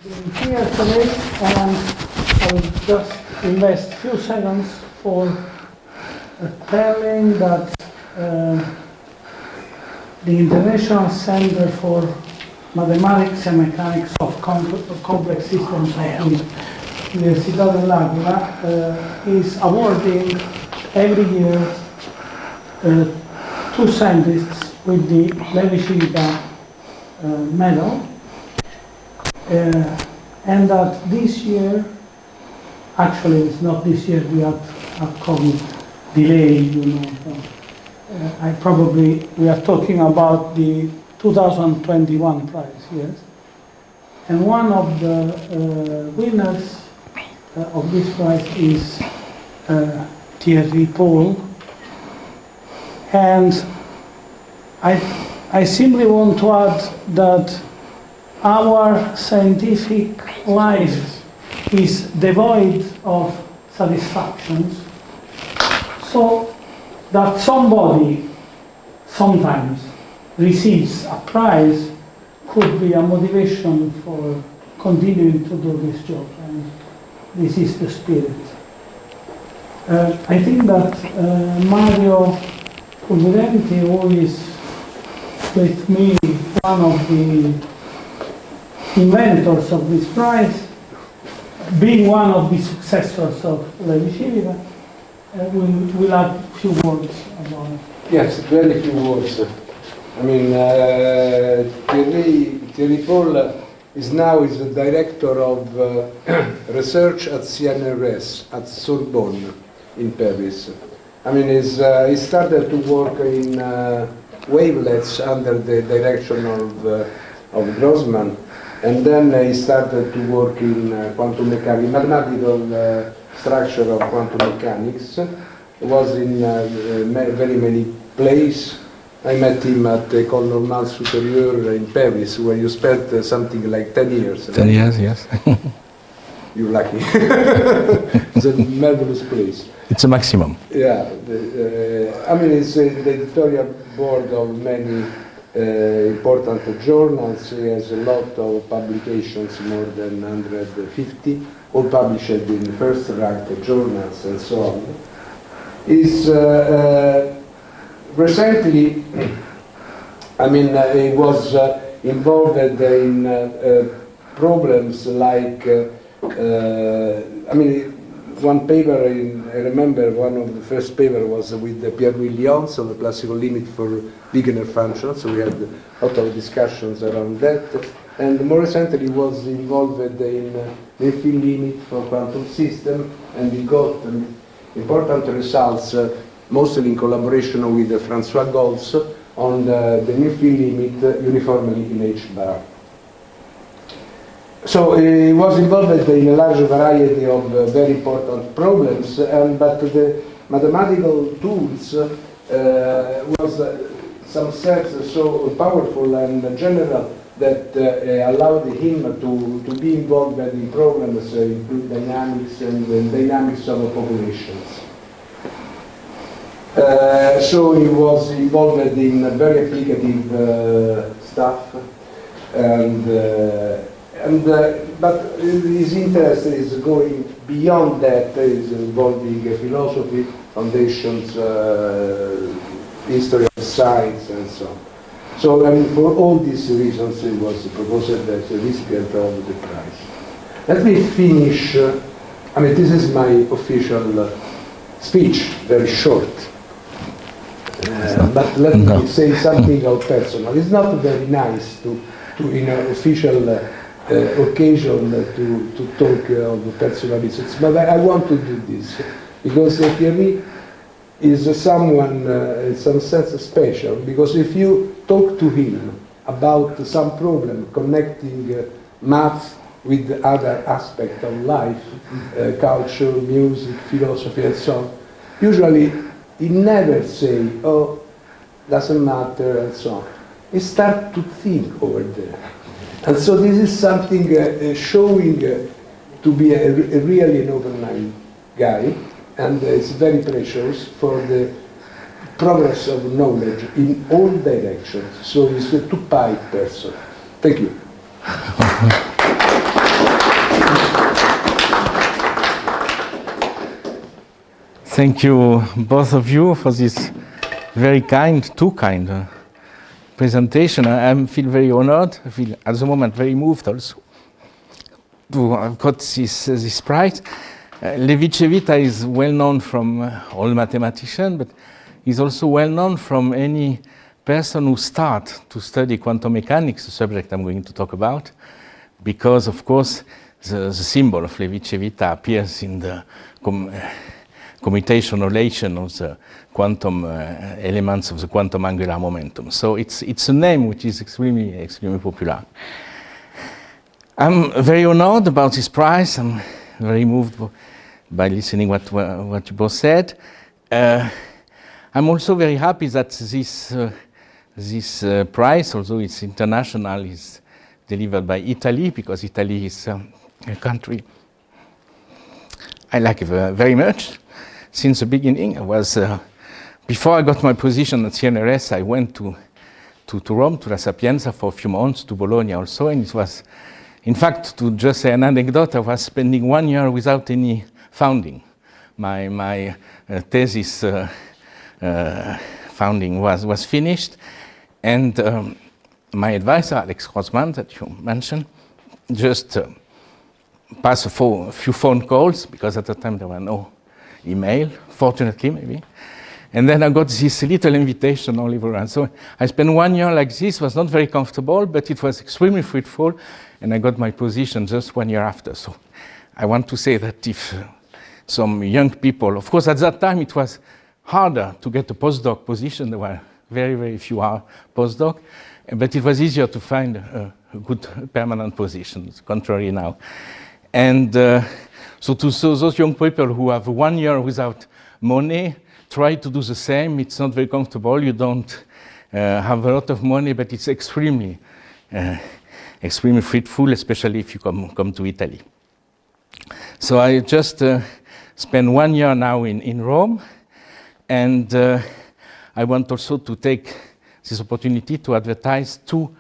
here today, and I will just invest a few seconds for telling that the International Center for Mathematics and Mechanics of Complex Systems of the Università dell'Aquila is awarding every year two scientists with the Levi Civita medal, and that this year, actually it's not this year, we had a COVID delay, you know. We are talking about the 2021 prize, yes. And one of the winners of this prize is Thierry Paul. And I simply want to add that our scientific life is devoid of satisfactions, so that somebody sometimes receives a prize could be a motivation for continuing to do this job, and this is the spirit. I think that Mario Pulverenti, who is with me, one of the inventors of this prize, being one of the successors of Levi Civita, will add a few words about it. Yes, very few words. I mean, Thierry Paul is now the director of research at CNRS at Sorbonne in Paris. I mean, he started to work in wavelets under the direction of Grossman, and then he started to work in quantum mechanics, mathematical structure of quantum mechanics. He was in very many places. I met him at École Normale Supérieure in Paris, where you spent something like 10 years. 10 years, yes. You're lucky. It's a marvelous place. It's a maximum. Yeah, I mean, it's the editorial board of many important journals. He has a lot of publications, more than 150, all published in first-ranked journals and so on. He's recently, I mean, he was involved in problems like, I mean, one paper, I remember one of the first paper was with Pierre-Louis Lyons on the classical limit for Wegener functions, so we had a lot of discussions around that. And more recently he was involved in the field limit for quantum system, and he got important results, mostly in collaboration with François Goltz, on the near-field limit uniformly in H-bar. So he was involved in a large variety of very important problems, but the mathematical tools was some sense so powerful and general that allowed him to be involved in problems in fluid dynamics and dynamics of populations. So he was involved in very applicative stuff, but his interest is going beyond that. Is involving philosophy, foundations, history of science, and so on. So, I mean, for all these reasons, it was proposed as a recipient of the prize. Let me finish. I mean, this is my official speech, very short. But let me say something of personal. It's not very nice to in an official occasion to talk of personal reasons, but I want to do this because Thierry is someone in some sense special, because if you talk to him about some problem connecting math with other aspects of life, culture, music, philosophy, and so on, usually he never say, oh, doesn't matter, and so on. He starts to think over there. And so this is something showing to be a really an open-minded guy, and it's very precious for the progress of knowledge in all directions. So he's a two-pipe person. Thank you. Thank you, both of you, for this very too kind presentation. I feel very honored. I feel at the moment very moved also to have got this prize. Levi Civita is well known from all mathematicians, but he's also well known from any person who starts to study quantum mechanics, the subject I'm going to talk about, because of course the symbol of Levi Civita appears in the commutation relation of the quantum elements of the quantum angular momentum. So it's a name which is extremely popular. I'm very honored about this prize. I'm very moved by listening what you both said. I'm also very happy that this prize, although it's international, is delivered by Italy, because Italy is a country I like very much. Since the beginning, I was before I got my position at CNRS, I went to Rome, to La Sapienza for a few months, to Bologna also, and it was, in fact, to just say an anecdote, I was spending 1 year without any founding. My thesis founding was finished, and my advisor, Alex Grossman, that you mentioned, just passed a few phone calls, because at the time there were no email, fortunately maybe. And then I got this little invitation all over. And so I spent 1 year like this. It was not very comfortable, but it was extremely fruitful. And I got my position just 1 year after. So I want to say that if some young people, of course at that time it was harder to get a postdoc position. There were very few postdoc, but it was easier to find a good permanent position, contrary now. And so to those young people who have 1 year without money, try to do the same. It's not very comfortable. You don't have a lot of money, but it's extremely fruitful, especially if you come to Italy. So I just spent 1 year now in Rome, and I want also to take this opportunity to advertise two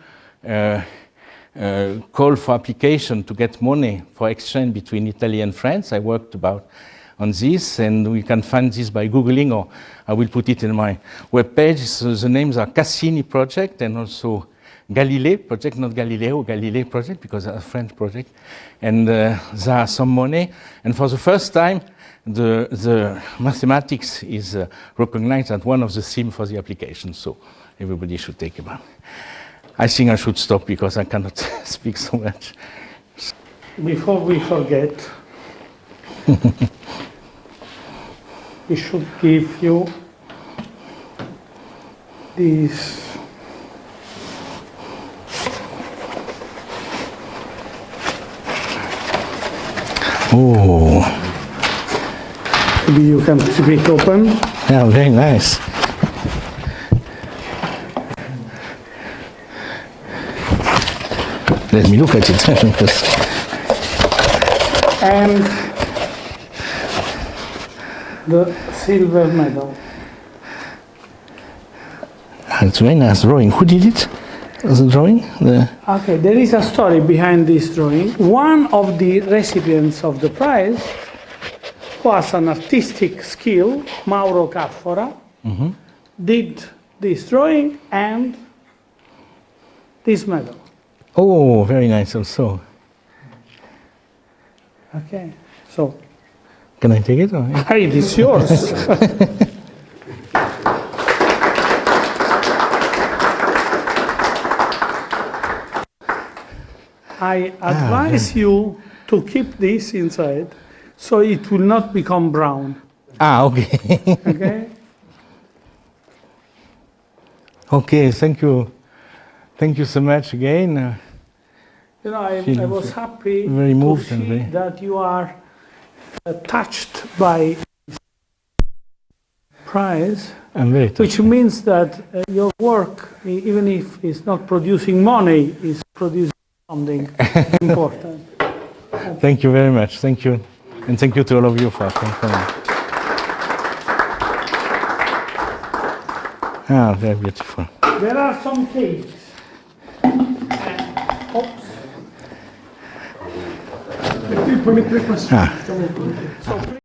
call for application to get money for exchange between Italy and France. I worked on this, and we can find this by Googling, or I will put it in my webpage. So the names are Cassini project and also Galilei project, not Galileo, Galilei project, because it's a French project. And there are some money. And for the first time, the mathematics is recognized as one of the themes for the application. So everybody should take about. I think I should stop because I cannot speak so much. Before we forget, we should give you this maybe you can keep it open. Yeah, very nice. Let me look at it. And the silver medal. It's very nice drawing. Who did it? The drawing? Okay, there is a story behind this drawing. One of the recipients of the prize was an artistic skill, Mauro Caffora, did this drawing and this medal. Oh, very nice also. Okay, so. Can I take it? Or? Hey, it is yours. I advise you to keep this inside so it will not become brown. Okay. Okay? Okay, thank you. Thank you so much again. You know, I was happy very moved to see that you are touched by this prize, I'm very touched. Which means that your work, even if it's not producing money, is producing something important. Thank you very much. Thank you. And thank you to all of you for coming. Ah, very beautiful. There are some cakes. Oops. Ah.